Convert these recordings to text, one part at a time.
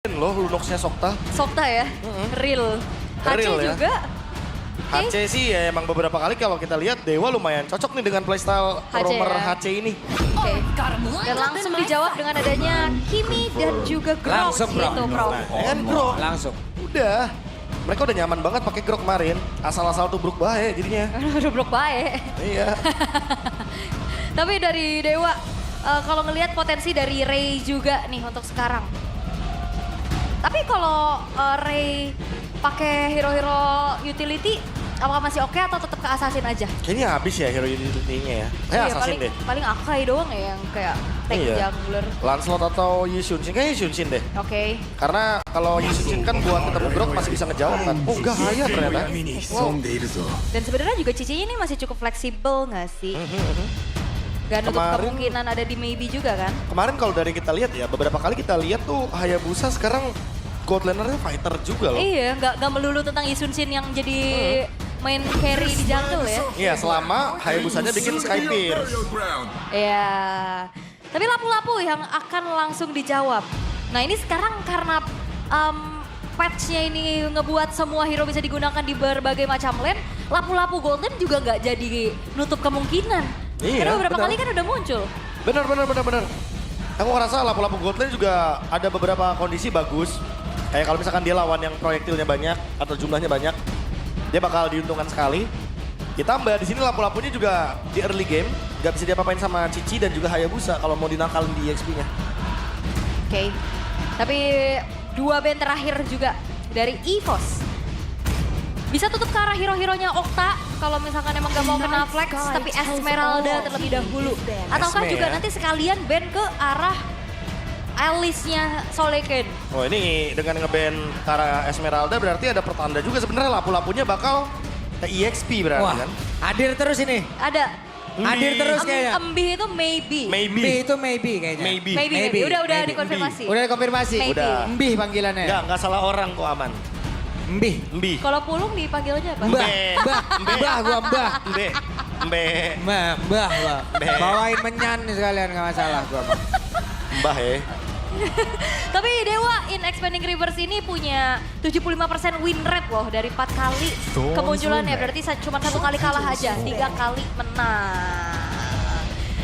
loh Lunoxnya Sokta. Sokta ya, real. HC Real ya. juga. HC sih ya emang beberapa kali kalau kita lihat Dewa lumayan cocok nih dengan playstyle HC roamer ya. HC ini. Oke. Dan langsung dijawab dengan adanya Kimi dan juga Grok Langsung, Bro. gitu, Bro. Kan Grok, Langsung. udah. Mereka udah nyaman banget pakai Grok kemarin. Asal-asal tubruk bae jadinya. Udah blok baik. Iya. Tapi dari Dewa, kalau ngelihat potensi dari Ray juga nih untuk sekarang. Tapi kalau Ray pakai hero-hero utility, apakah masih oke atau tetap ke Assassin aja? Kayaknya habis ya hero utility-nya ya. Iya, Assassin paling, deh. paling Akai doang ya yang kayak tank Iya. jungler. Lancelot atau Yi Xunshin, kayaknya Yi Xunshin deh. Oke. Karena kalau Yi Xunshin kan buat ketemu Grok masih bisa ngejawab kan. Oh gaya ternyata. Wow. Dan sebenarnya juga Cici ini masih cukup fleksibel nggak sih? Gak nutup Kemarin- kemungkinan ada di maybe juga kan? Kemarin kalau dari kita lihat ya, beberapa kali kita lihat tuh Hayabusa sekarang gold lanernya fighter juga loh. Iya, nggak melulu tentang Isunsin yang jadi main carry di jungle ya. Iya, selama Hayabusanya bikin Sky Pierce. Iya. Tapi lapu-lapu yang akan langsung dijawab. Nah ini sekarang karena patch-nya ini ngebuat semua hero bisa digunakan di berbagai macam lane, lapu-lapu golden juga nggak jadi nutup kemungkinan. Iya, Karena beberapa benar. kali kan udah muncul. Bener. Aku ngerasa lapu-lapu gold lane juga ada beberapa kondisi bagus. Kayak kalau misalkan dia lawan yang proyektilnya banyak atau jumlahnya banyak, dia bakal diuntungkan sekali. Ditambah di sini lapu-lapunya juga di early game nggak bisa diapa-apain sama Cici dan juga Hayabusa kalau mau dinakalin di EXP-nya. Oke. Tapi dua band terakhir juga dari EVOS. Bisa tutup ke arah hero-heronya Okta kalau misalkan emang gak mau kena flex, tapi Esmeralda terlebih dahulu. Ataukah Esme juga ya. nanti sekalian band ke arah Alice-nya Soleken. Oh ini dengan ngeband Tara Esmeralda berarti ada pertanda juga sebenarnya lapu-lapunya bakal ke EXP berarti Wah, kan. hadir terus ini. Ada. Hadir terus kayaknya. Embih itu maybe. Maybe. B itu maybe kayaknya. Maybe. Maybe. Udah Maybe. dikonfirmasi. Udah konfirmasi. Maybe. Udah. Mbih panggilannya. Enggak salah orang kok aman. Mbih. Mbi. Kalau Pulung dipanggilnya apa? Mbah. Mbe. Mbah. Mbe. Mbah gua mbah. Mbe. Mbe. Mbah. Mbah. Mbah. Bawain menyan nih sekalian gak masalah gua mah. Mbah ya. Tapi Dewa in Expanding Rivers ini punya 75% win rate loh dari 4 kali kemunculannya. Berarti cuma 1 kali kalah aja, 3 kali menang.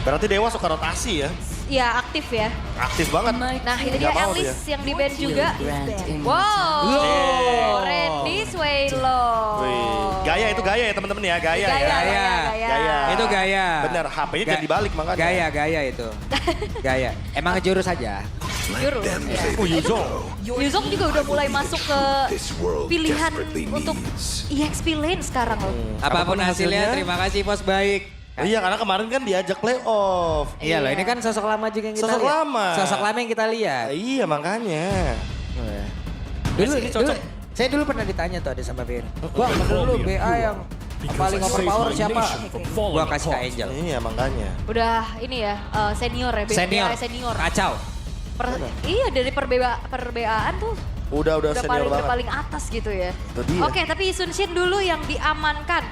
Berarti Dewa suka rotasi ya. Ya aktif ya. Aktif banget. Nah ini dia Nggak mau tuh Alice yang di band juga. Wow. Wow, Loh. Randy Swaylo. Wih, gaya itu gaya ya teman-teman ya, gaya ya. Gaya. Itu gaya. Bener, HP-nya jadi balik makanya. Gaya itu. Gaya. Emang ngejurus aja. Jurus. Oh Yuzong. Yuzong juga udah mulai masuk ke pilihan untuk EXP lane sekarang loh. Apapun hasilnya, terima kasih bos baik. Iya karena kemarin kan diajak playoff. Iya loh, Iya. ini kan sosok lama juga yang kita Sosok lihat. lama. Sosok lama yang kita lihat. Iya makanya. Dulu, Sini cocok. saya dulu pernah ditanya tuh ada sama Vin. Bang, menurut lu BA yang paling overpower siapa? Gua kasih ke Angel. Iya makanya. Udah ini ya senior ya, Senior. senior. Kacau. Iya dari perbedaan tuh Udah udah senior banget. paling atas gitu ya. Itu dia. Oke, tapi Sunshin dulu yang diamankan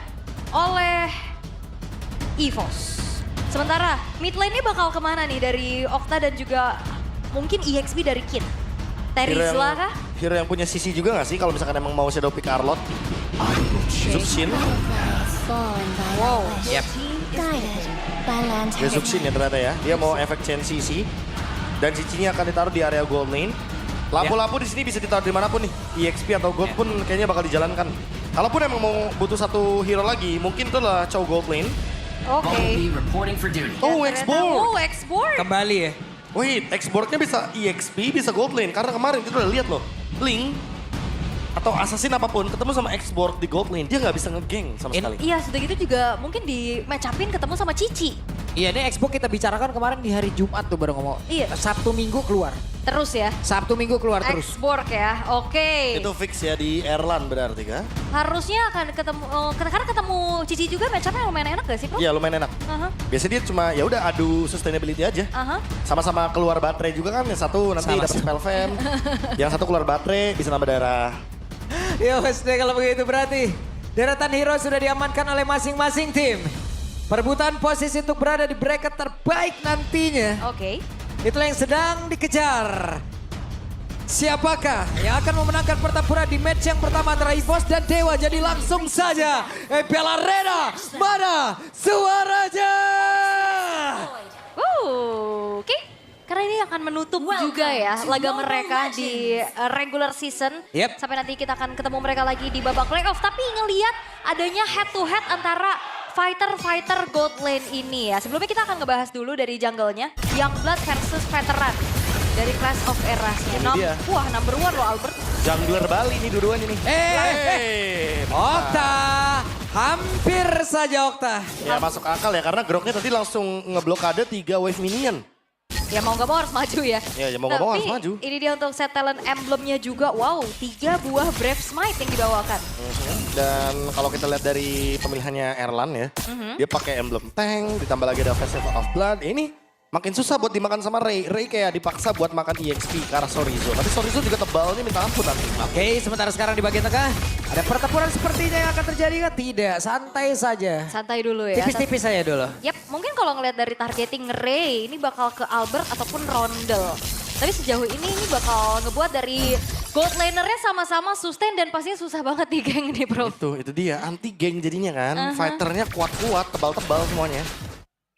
oleh EVOS. Sementara mid lane-nya bakal kemana nih dari Okta dan juga mungkin EXP dari Kid? Terizla kah? Hero yang punya sisi juga gak sih kalau misalkan emang mau shadow pick Arlot? Zuxin. Wow. Yep. Dia Zuxin ya ternyata ya. Dia mau efek chain sisi. Dan cicinya akan ditaruh di area gold lane. Lampu-lampu di sini bisa ditaruh dimanapun nih. EXP atau gold pun kayaknya bakal dijalankan. Kalaupun emang mau butuh satu hero lagi, mungkin itu adalah Chow Gold Lane. Oke. Oh, Dan ternyata- X-Board. Oh, X-Board. Kembali ya. Wait, X-Boardnya bisa EXP, bisa Gold Lane. Karena kemarin kita udah lihat loh, Link atau Assassin apapun ketemu sama X-Board di Gold Lane, dia nggak bisa ngegeng sama sekali. Iya, sudah gitu juga mungkin di match up-in ketemu sama Cici. Iya, ini Xbox kita bicarakan kemarin di hari Jumat tuh baru ngomong. Iya. Sabtu Minggu keluar. Terus ya. Sabtu Minggu keluar terus. X-Board ya, oke. Itu fix ya di Erlan berarti kan? Harusnya akan ketemu, karena ketemu Cici juga match up-nya lumayan enak gak sih, Bro? Iya lumayan enak. Aha, Biasanya dia cuma ya udah adu sustainability aja. aha. Sama-sama keluar baterai juga kan, yang satu nanti dapat spell fam, yang satu keluar baterai bisa nambah darah. Ya wes deh kalau begitu berarti deretan hero sudah diamankan oleh masing-masing tim. Perebutan posisi untuk berada di bracket terbaik nantinya. Oke. Itulah yang sedang dikejar. Siapakah yang akan memenangkan pertempuran di match yang pertama antara EVOS dan Dewa? Jadi langsung saja, MPL Arena, mana suaranya? Oke. Karena ini akan menutup juga ya laga mereka di regular season. Yep. Sampai nanti kita akan ketemu mereka lagi di babak playoff. Tapi ngelihat adanya head to head antara fighter-fighter gold lane ini ya. Sebelumnya kita akan ngebahas dulu dari jungle-nya. Youngblood versus Veteran dari Clash of Eras. Wah, number 1 loh Albert. Jungler Bali nih dua-duanya nih. Okta, hampir saja Okta. Ya masuk akal ya karena Groknya tadi langsung ngeblokade 3 wave minion. Ya mau gak mau harus maju ya. Ya mau gak mau harus Tapi maju. ini dia untuk set talent emblemnya juga. Wow, 3 buah Brave Smite yang dibawakan. Dan kalau kita lihat dari pemilihannya Erlan ya, dia pakai emblem tank, ditambah lagi ada Festival of Blood. Ini makin susah buat dimakan sama Ray. Ray kayak dipaksa buat makan EXP ke arah Sorizo. Tapi Sorizo juga tebalnya minta ampun nanti. Oke, sementara sekarang di bagian tengah ada pertempuran sepertinya yang akan terjadi kan? Tidak, santai saja. Santai dulu ya. Tipis-tipis saja dulu. Yap, mungkin kalau ngeliat dari targeting Ray, ini bakal ke Albert ataupun Rondel. Tapi sejauh ini bakal ngebuat dari gold lanernya sama-sama sustain dan pastinya susah banget di geng ini bro. Itu dia anti geng jadinya kan. Fighternya kuat-kuat, tebal-tebal semuanya.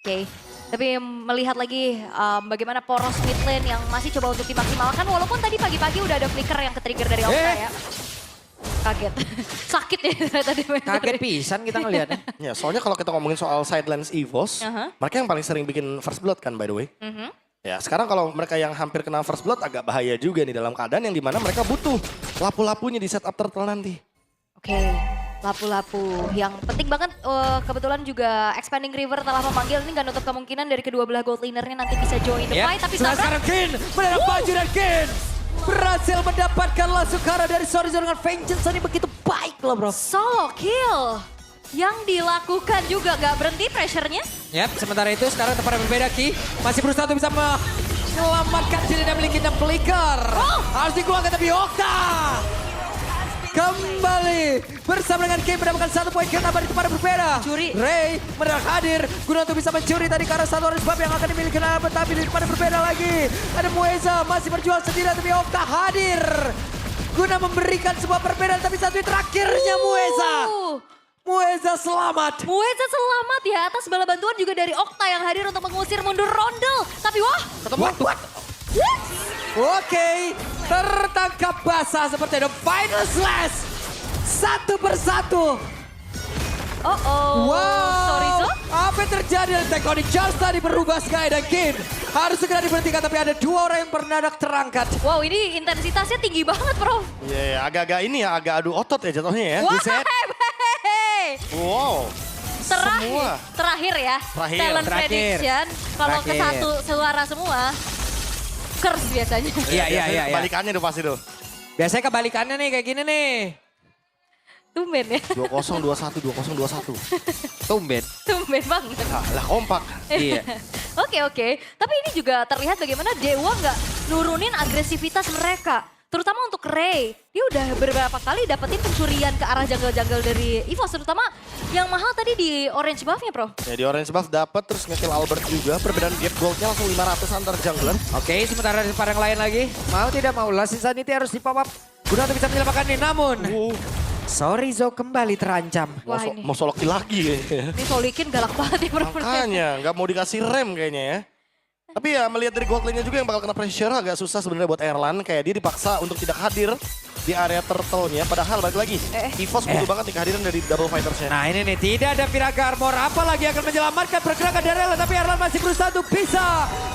Oke. Tapi melihat lagi bagaimana poros mid lane yang masih coba untuk dimaksimalkan. Walaupun tadi pagi-pagi udah ada flicker yang ke-trigger dari Okta ya. Kaget. Sakit ya tadi. Kaget pisan kita ngeliatnya. Ya soalnya kalau kita ngomongin soal sidelines EVOS, mereka yang paling sering bikin first blood kan by the way. Ya sekarang kalau mereka yang hampir kena first blood agak bahaya juga nih dalam keadaan yang dimana mereka butuh lapu-lapunya di setup turtle nanti. Oke. Lapu-lapu yang penting banget kebetulan juga Expanding River telah memanggil ini gak nutup kemungkinan dari kedua belah gold lanernya nanti bisa join the fight tapi sekarang Kin mendapat baju dan Kin berhasil mendapatkan langsung ke arah dari Sorizo dengan vengeance ini begitu baik loh bro. Solo kill yang dilakukan juga gak berhenti pressure-nya. Yap, sementara itu sekarang tempat yang berbeda Ki masih berusaha untuk bisa menyelamatkan diri dan memiliki flicker. Harus dikeluarkan tapi Okta kembali bersama dengan Kim mendapatkan 1 poin kenapa di tempat yang berbeda. Curi. Ray mendadak hadir guna untuk bisa mencuri tadi karena satu orang sebab yang akan dimiliki Albert tapi di tempat yang berbeda lagi. Ada Mueza masih berjuang sendiri tapi Okta hadir guna memberikan sebuah perbedaan tapi satu terakhirnya Mueza selamat. Mueza selamat ya atas bala bantuan juga dari Okta yang hadir untuk mengusir mundur Rondel. Tapi wah. What? Oke, tertangkap basah seperti the final slash. Satu persatu. Wow. Sorizo? Apa yang terjadi? Tectonic Charge tadi berubah Sky dan Kin. Harus segera diberhentikan tapi ada 2 orang yang bernadak terangkat. Wow ini intensitasnya tinggi banget bro. Iya agak-agak ini ya, agak adu otot ya jatuhnya ya. Wah, Wow. Terakhir ya. Talent prediction. Kalau ke satu suara semua. Curse biasanya. Iya. Kebalikannya tuh pasti tuh. Biasanya kebalikannya nih kayak gini nih. Tumben ya. 20-21, 20-21. Tumben banget. Lah kompak. Iya. Oke. Tapi ini juga terlihat bagaimana Dewa nggak nurunin agresivitas mereka. Terutama untuk Ray, dia udah beberapa kali dapetin pencurian ke arah jungle-jungle dari EVOS. Terutama yang mahal tadi di orange buff-nya bro. Ya di orange buff dapat terus nge-kill Albert juga. Perbedaan gap goldnya langsung 500 antar jungler. Oke, sementara di depan yang lain lagi. Mau tidak mau, Last Insanity harus dipop up. Guna untuk bisa menyelamatkan ini. Namun, Sorizo kembali terancam. Wah, ini. Mau soloki lagi kayaknya. Ini Solikin galak banget ya bro. Makanya nggak mau dikasih rem kayaknya ya. Tapi ya melihat dari gold lane-nya juga yang bakal kena pressure agak susah sebenarnya buat Erlan. Kayak dia dipaksa untuk tidak hadir di area turtle-nya. Padahal balik lagi, EVOS butuh banget nih kehadiran dari double fighters-nya. Nah ini nih, tidak ada Viraga Armor. Apalagi akan menyelamatkan pergerakan dari Erlan. Tapi Erlan masih berusaha untuk bisa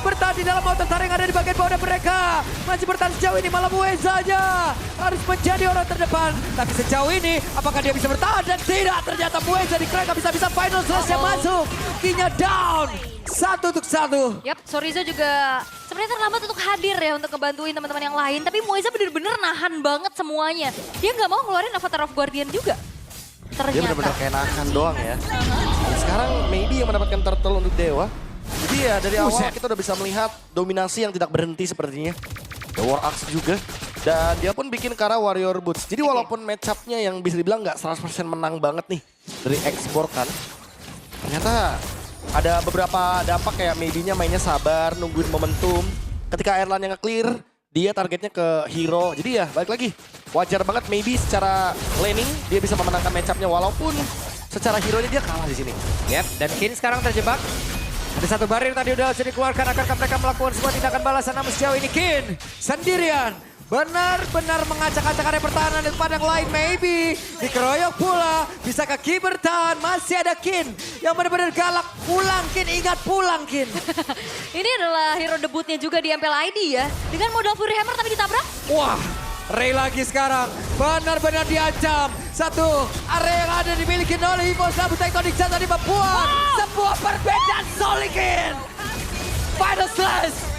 bertahan di dalam mountain tower yang ada di bagian bawah dan mereka. Masih bertahan sejauh ini, malah Mueza aja harus menjadi orang terdepan. Tapi sejauh ini, apakah dia bisa bertahan? Dan tidak, ternyata Mueza di crack. Bisa-bisa final slash-nya masuk. Kinya down. 1-1. Yap, Sorizo juga sebenarnya terlambat untuk hadir ya untuk ngebantuin teman-teman yang lain. Tapi Mueza bener-bener nahan banget semuanya. Dia nggak mau ngeluarin Avatar of Guardian juga. Ternyata. Dia bener-bener kayak nahan doang ya. Dan sekarang maybe yang mendapatkan turtle untuk Dewa. Jadi ya dari awal kita udah bisa melihat dominasi yang tidak berhenti sepertinya. The War Axe juga. Dan dia pun bikin ke arah Warrior Boots. Jadi walaupun match up-nya yang bisa dibilang nggak 100% menang banget nih dari X-Borg kan. Ternyata ada beberapa dampak kayak maybe-nya mainnya sabar, nungguin momentum. Ketika Erlan yang nge-clear, dia targetnya ke hero. Jadi ya balik lagi, wajar banget maybe secara laning dia bisa memenangkan match-up-nya walaupun secara hero-nya dia kalah di sini. Yep, dan Kin sekarang terjebak. Ada satu barir tadi udah sudah dikeluarkan, akankah mereka melakukan sebuah tindakan balasan, namun sejauh ini Kin sendirian. Benar-benar mengacak-acak area pertahanan di tempat yang lain, maybe dikeroyok pula. Bisakah Ki bertahan? Masih ada Kin yang benar-benar galak. Pulang Kin, ingat pulang Kin. Ini adalah hero debutnya juga di MPL ID ya. Dengan modal Fury Hammer tapi ditabrak. Wah, Ray lagi sekarang benar-benar diancam. Satu area yang ada dimiliki oleh EVOS, namun Tectonic Jazz tadi membuat sebuah perbedaan Solikin. Final Slash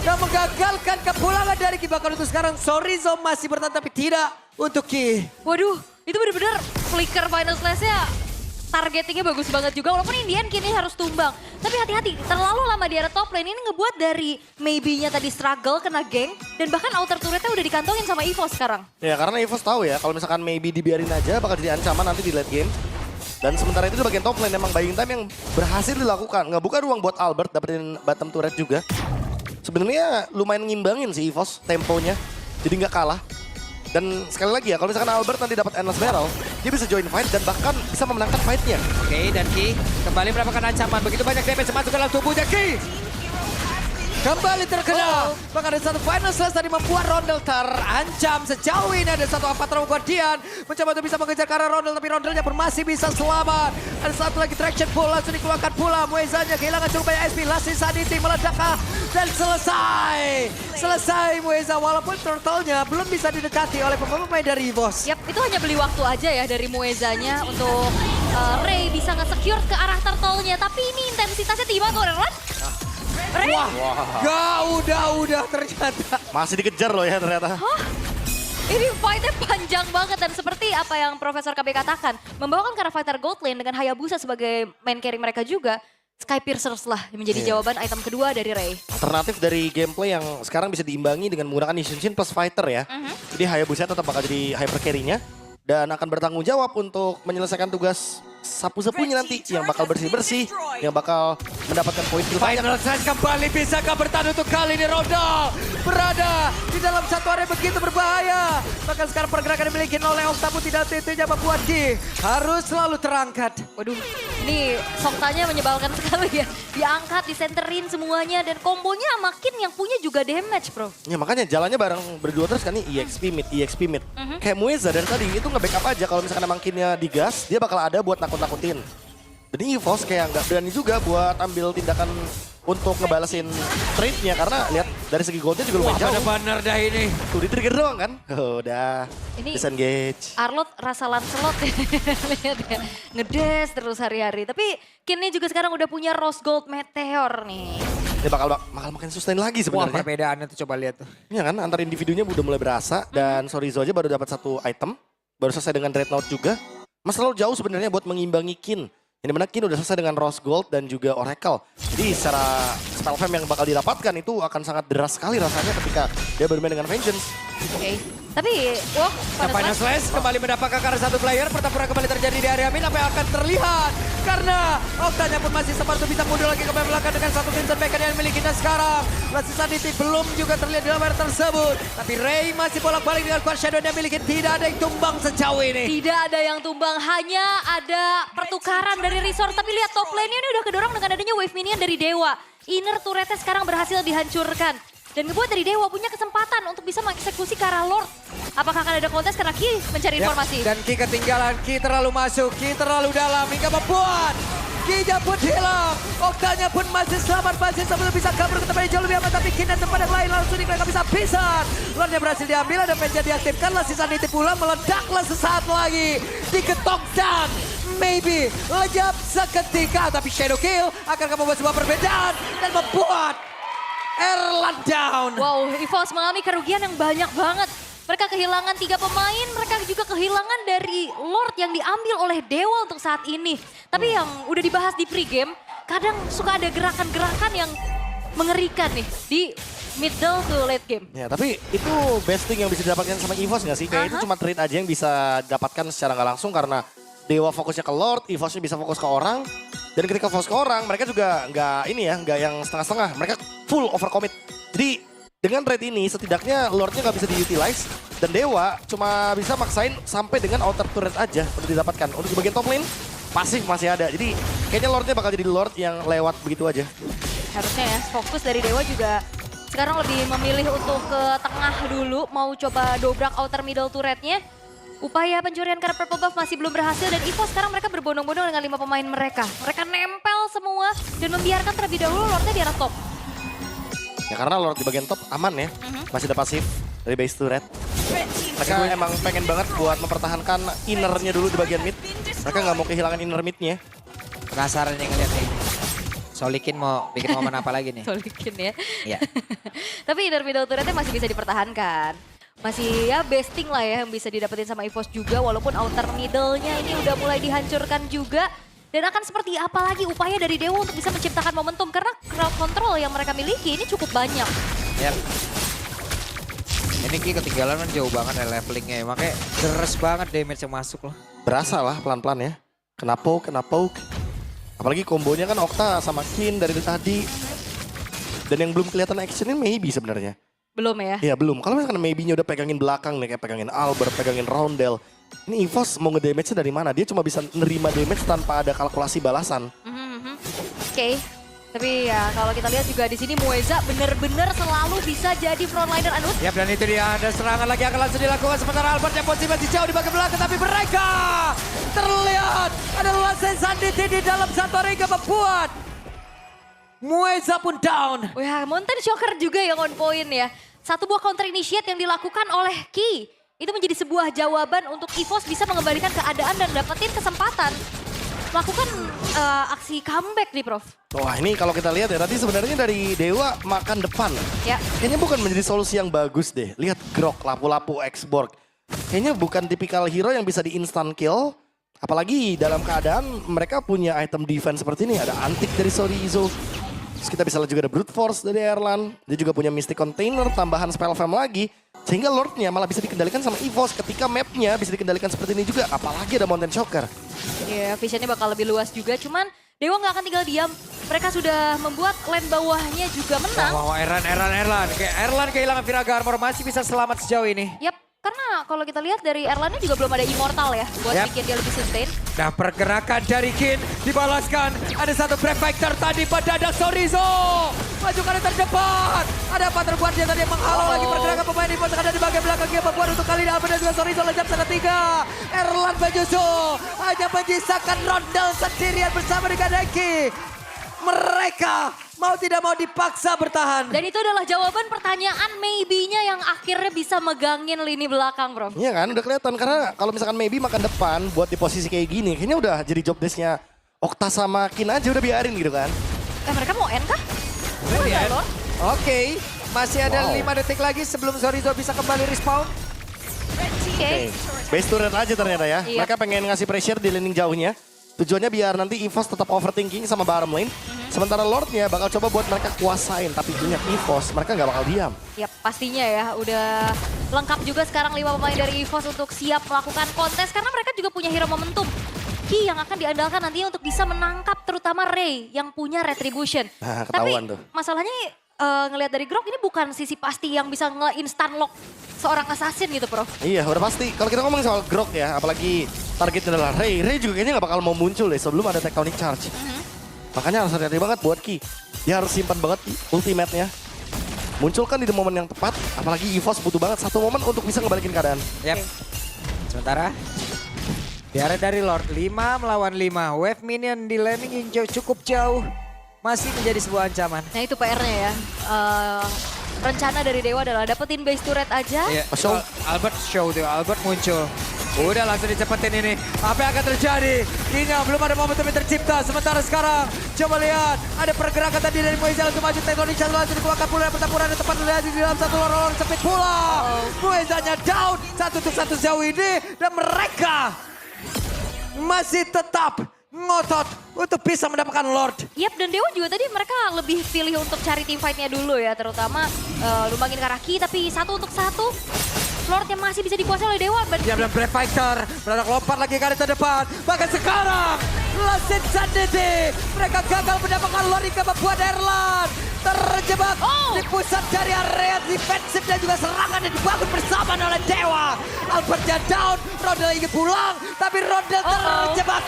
yang menggagalkan kepulangan dari Ki. Bahkan untuk sekarang Sorizo masih bertahan tapi tidak untuk Ki. Waduh, itu benar-benar flicker Final Slash-nya. Targetingnya bagus banget juga, walaupun Indian kini harus tumbang. Tapi hati-hati, terlalu lama di area top lane ini ngebuat dari maybe-nya tadi struggle, kena gank. Dan bahkan outer turret-nya udah dikantongin sama EVOS sekarang. Ya karena EVOS tahu ya kalau misalkan maybe dibiarin aja bakal jadi ancaman nanti di late game. Dan sementara itu di bagian top lane emang buying time yang berhasil dilakukan. Ngebuka ruang buat Albert dapetin bottom turret juga. Sebenarnya lumayan ngimbangin sih EVOS temponya. Jadi nggak kalah. Dan sekali lagi ya, kalau misalkan Albert nanti dapat Endless Barrel, dia bisa join fight dan bahkan bisa memenangkan fight-nya. Oke, dan Ki kembali mendapatkan ancaman. Begitu banyak damage masuk ke dalam tubuhnya Ki. Kembali terkena. Bahkan ada satu Final Slash tadi membuat Rondel terancam. Sejauh ini ada satu Avatar Guardian. Mencoba untuk bisa mengejar ke arah Rondel, tapi Rondelnya pun masih bisa selamat. Ada satu lagi traction pull, langsung dikeluarkan pula. Muezanya kehilangan cukup banyak SP. Last Insanity meledakkah dan selesai. Selesai Mueza, walaupun turtle-nya belum bisa didekati oleh pemain dari EVOS. Yap, itu hanya beli waktu aja ya dari Muezanya untuk Ray bisa nge-secure ke arah turtle-nya. Tapi ini intensitasnya tinggi banget, Erlan. Ray? Wah, gak udah ternyata. Masih dikejar loh ya ternyata. Hah? Ini fight-nya panjang banget dan seperti apa yang Profesor KB katakan, membawakan ke arah fighter gold lane dengan Hayabusa sebagai main carry mereka juga, Sky Piercers lah yang menjadi jawaban item kedua dari Ray. Alternatif dari gameplay yang sekarang bisa diimbangi dengan menggunakan Nishinshin plus fighter ya. Jadi Hayabusa tetap bakal jadi hyper carry-nya dan akan bertanggung jawab untuk menyelesaikan tugas sapu-sapunya nanti yang bakal bersih-bersih, yang bakal mendapatkan poin banyak. Final Slash kembali, bisakah bertahan untuk kali ini? Rodal berada di dalam satu area begitu berbahaya. Bahkan sekarang pergerakan dimiliki oleh Octapu tidak tentunya membuat Ki harus selalu terangkat. Waduh, ini Soktanya menyebalkan sekali ya. Diangkat, disenterin semuanya dan kombonya makin yang punya juga damage bro. Ya makanya jalannya bareng berdua terus kan nih EXP mid. Kayak Mueza dari tadi itu nge-backup aja kalau misalkan emang Kinnya digas, dia bakal ada buat nakut-nakutin. Dan EVOS kayak nggak berani juga buat ambil tindakan untuk ngebalesin trade-nya karena lihat dari segi goldnya juga lumayan jauh. Benar-benar dah ini. Tuh di trigger doang kan? Oh, udah. Ini Disengage. Arlot rasa Lancelot ya. Lihat ya. Ngedes terus hari-hari. Tapi Kinnya juga sekarang udah punya Rose Gold Meteor nih. Ini bakal makin sustain lagi Wah, sebenarnya. perbedaannya tuh coba lihat tuh. Iya kan, antar individunya udah mulai berasa dan Sorizo aja baru dapat satu item. Baru selesai dengan Dreadnought juga. Masih terlalu jauh sebenarnya buat mengimbangi Kin. Yang dimana Kin udah selesai dengan Rose Gold dan juga Oracle. Jadi secara spell fam yang bakal didapatkan itu akan sangat deras sekali rasanya ketika dia bermain dengan Vengeance. Oke. Tapi, wah, Nah, Final Slash kembali mendapatkan karena satu player. Pertempuran kembali terjadi di area mid. Apa yang akan terlihat? Karena Octanya pun masih sempat untuk bisa mundur lagi ke belakang dengan satu Vincent Bacon yang milikinya sekarang. Lasi Sanity belum juga terlihat di dalam area tersebut. Tapi Ray masih bolak-balik dengan Quad Shadow yang miliki. Tidak ada yang tumbang sejauh ini. tidak ada yang tumbang, hanya ada pertukaran dari resource. Tapi lihat top lane-nya ini udah kedorong dengan adanya wave minion dari Dewa. Inner turretnya sekarang berhasil dihancurkan. Dan ngebuat dari Dewa punya kesempatan untuk bisa mengeksekusi ke arah Lord. Apakah akan ada kontes karena Ki mencari informasi? Dan Ki ketinggalan, Ki terlalu masuk, Ki terlalu dalam hingga membuat Ki-nya pun hilang. Octanya pun masih selamat, masih sebelum bisa kabur ke tempat yang jauh lebih aman. Tapi Ki dan tempat yang lain langsung mereka bisa pisah. Lordnya berhasil diambil, ada Vengeance diaktifkan. Sisa Niti pula meledaklah sesaat lagi. Diketok dan maybe lejap seketika. Tapi Shadow Kill akan membuat sebuah perbedaan dan membuat Erlan down. Wow, EVOS mengalami kerugian yang banyak banget. Mereka kehilangan 3 pemain, mereka juga kehilangan dari Lord yang diambil oleh Dewa untuk saat ini. Tapi yang udah dibahas di pregame, kadang suka ada gerakan-gerakan yang mengerikan nih di middle to late game. Ya tapi itu best thing yang bisa didapatkan sama EVOS nggak sih? Kayak itu cuma trade aja yang bisa didapatkan secara nggak langsung karena Dewa fokusnya ke Lord, EVOSnya bisa fokus ke orang. Dan ketika fokus ke orang, mereka juga nggak yang setengah-setengah. Mereka full overcommit. Jadi dengan rate ini setidaknya Lordnya nggak bisa diutilize dan Dewa cuma bisa maksain sampai dengan outer turret aja untuk didapatkan. Untuk di bagian top lane pasif masih ada. Jadi kayaknya Lordnya bakal jadi Lord yang lewat begitu aja. Harusnya ya, fokus dari Dewa juga sekarang lebih memilih untuk ke tengah dulu, mau coba dobrak outer middle turretnya. Upaya pencurian karena purple buff masih belum berhasil dan EVOS sekarang mereka berbondong-bondong dengan 5 pemain mereka. Mereka nempel semua dan membiarkan terlebih dahulu Lordnya di arah top. Ya karena Lord di bagian top aman ya. Masih ada pasif dari base turret. Mereka emang pengen banget buat mempertahankan innernya dulu di bagian mid. Mereka nggak mau kehilangan inner midnya. Penasaran nih ngeliat nih. Solikin mau bikin momen apa lagi nih? Solikin ya. Iya. Tapi inner middle turretnya masih bisa dipertahankan. Masih ya besting lah ya yang bisa didapetin sama EVOS juga. Walaupun outer middle-nya ini udah mulai dihancurkan juga. Dan akan seperti apa lagi upaya dari Dewa untuk bisa menciptakan momentum. Karena crowd control yang mereka miliki ini cukup banyak. Yap. Ini Ki ketinggalan kan jauh banget ya levelingnya. Makanya deres banget damage yang masuk loh. Berasa lah pelan-pelan ya. Kena poke. Apalagi kombonya kan Okta sama Kin dari tadi. Dan yang belum kelihatan actionnya maybe sebenarnya. Belum ya? Iya belum. Kalau misalkan maybe-nya udah pegangin belakang nih, kayak pegangin Albert, pegangin Roundel. Ini EVOS mau nge-damage-nya dari mana? Dia cuma bisa nerima damage tanpa ada kalkulasi balasan. Oke. Tapi ya kalau kita lihat juga di sini Mueza bener-bener selalu bisa jadi frontliner Anut. Yap, dan itu dia ada serangan lagi akan langsung dilakukan sementara Albert yang posisi masih jauh di bagian belakang. Tapi mereka terlihat ada Lassen Sanditi di dalam satu ring membuat Mueza pun down. Oh ya, Mountain Shocker juga yang on point ya. Satu buah counter initiate yang dilakukan oleh Ki. Itu menjadi sebuah jawaban untuk EVOS bisa mengembalikan keadaan dan dapetin kesempatan. Melakukan aksi comeback nih Prof. Wah ini kalau kita lihat ya, tadi sebenarnya dari Dewa makan depan. Ya. Kayaknya bukan menjadi solusi yang bagus deh. Lihat Grok, lapu-lapu, X-Borg. Kayaknya bukan tipikal hero yang bisa di-instant kill. Apalagi dalam keadaan mereka punya item defense seperti ini. Ada Antik dari Sorizo. Terus kita bisa lihat juga ada Brute Force dari Erlan. Dia juga punya Mystic Container, tambahan Spell Fam lagi. Sehingga Lordnya malah bisa dikendalikan sama EVOS ketika mapnya bisa dikendalikan seperti ini juga. Apalagi ada Mountain Shocker. Ya, visionnya bakal lebih luas juga. Cuman Dewa nggak akan tinggal diam. Mereka sudah membuat lane bawahnya juga menang. Wow, Erlan. Kayak Erlan kehilangan Viraga Armor masih bisa selamat sejauh ini. Yap, karena kalau kita lihat dari Erlannya juga belum ada Immortal ya. Buat Yap. bikin dia lebih sustain. Nah, pergerakan dari Kin dibalaskan. Ada satu Brave Fighter tadi pada ada Sorizo. Maju ke terdepan. Ada apa terbuat dia tadi yang menghalau lagi pergerakan pemain di pos ada di bagian belakang dia membuat untuk kali ini Albert dan juga Sorizo lejap sana 3. Erlan Bajuso hanya menyisakan Rondel sendirian bersama dengan Eki. Mereka mau tidak mau dipaksa bertahan. Dan itu adalah jawaban pertanyaan maybe-nya yang akhirnya bisa megangin lini belakang, Bro. Iya kan, udah kelihatan. Karena kalau misalkan maybe makan depan buat di posisi kayak gini, kayaknya udah jadi job desk-nya Okta sama Kin aja udah biarin gitu kan. Mereka mau end kah? Mereka Iya. nggak, Lord? Oke, masih ada Wow. 5 detik lagi sebelum Sorizo bisa kembali respawn. Oke. Base turret aja ternyata ya. Iya. Mereka pengen ngasih pressure di laning jauhnya. Tujuannya biar nanti EVOS tetap overthinking sama bottom lane. Sementara Lordnya bakal coba buat mereka kuasain. Tapi ingat EVOS, mereka nggak bakal diam. Ya pastinya ya, udah lengkap juga sekarang 5 pemain dari EVOS untuk siap melakukan kontes. Karena mereka juga punya hero momentum. Ki yang akan diandalkan nantinya untuk bisa menangkap terutama Ray yang punya Retribution. Nah, Tapi ketahuan tuh. masalahnya ngelihat dari Grok ini bukan sisi pasti yang bisa nge-instant lock seorang assassin gitu, Prof. Iya, udah pasti. Kalau kita ngomongin soal Grok ya, apalagi targetnya adalah Ray. Ray juga kayaknya nggak bakal mau muncul deh sebelum ada Tectonic Charge. Makanya harus hati-hati banget buat Ki. Dia harus simpan banget ultimate-nya. Munculkan di momen yang tepat, apalagi EVOS butuh banget satu momen untuk bisa ngebalikin keadaan. Yap. Sementara di area dari Lord 5 melawan 5. Wave minion di laning yang cukup jauh. Masih menjadi sebuah ancaman. Nah itu PR-nya ya. Rencana dari Dewa adalah dapetin base turret aja. Iya, Show. Albert show tuh, Albert muncul. Udah langsung dicepetin ini. Apa yang akan terjadi? Kayaknya belum ada momentum yang tercipta. Sementara sekarang, coba lihat. Ada pergerakan tadi dari Mueza langsung maju. Tectonic Charge langsung dikeluarkan pula. Pertempuran yang tepat terjadi di dalam satu lorong sempit pula. Muezanya down. 1-1 jauh ini. Dan mereka masih tetap ngotot untuk bisa mendapatkan Lord. Yap, dan Dewa juga tadi mereka lebih pilih untuk cari team fight-nya dulu ya. Terutama lumbangin Karaki, tapi 1 untuk 1. Lordnya masih bisa dikuasai oleh Dewa. Dia bilang Brave Fighter, berada lompat lagi ke arah terdepan. Bahkan sekarang, Lassen Sanditi, mereka gagal mendapatkan Lord hingga membuat Erlan terjebak Oh. di pusat dari area defensif dan juga serangan yang dibangun bersama oleh Dewa. Albertnya down, Rodel ingin pulang, tapi Rodel terjebak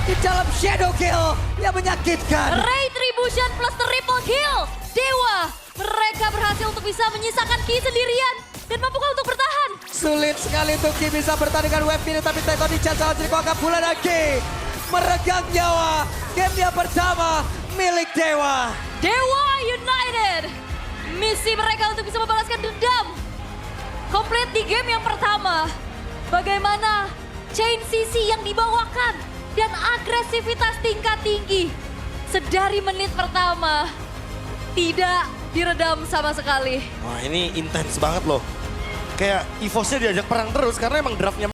di dalam shadow kill yang menyakitkan. Retribution plus triple kill. Dewa, mereka berhasil untuk bisa menyisakan Ki sendirian. Dan mampukah untuk bertahan? Sulit sekali untuk Ki bisa bertandingan web ini, tapi Teko di Caca Jericho akan pulang lagi. Meregang nyawa, game yang pertama milik Dewa. Dewa United. Misi mereka untuk bisa membalaskan dendam. Komplit di game yang pertama. Bagaimana chain CC yang dibawakan dan agresivitas tingkat tinggi. Sedari menit pertama tidak diredam sama sekali. Wah ini intens banget loh. Kayak EVOS-nya diajak perang terus karena emang draftnya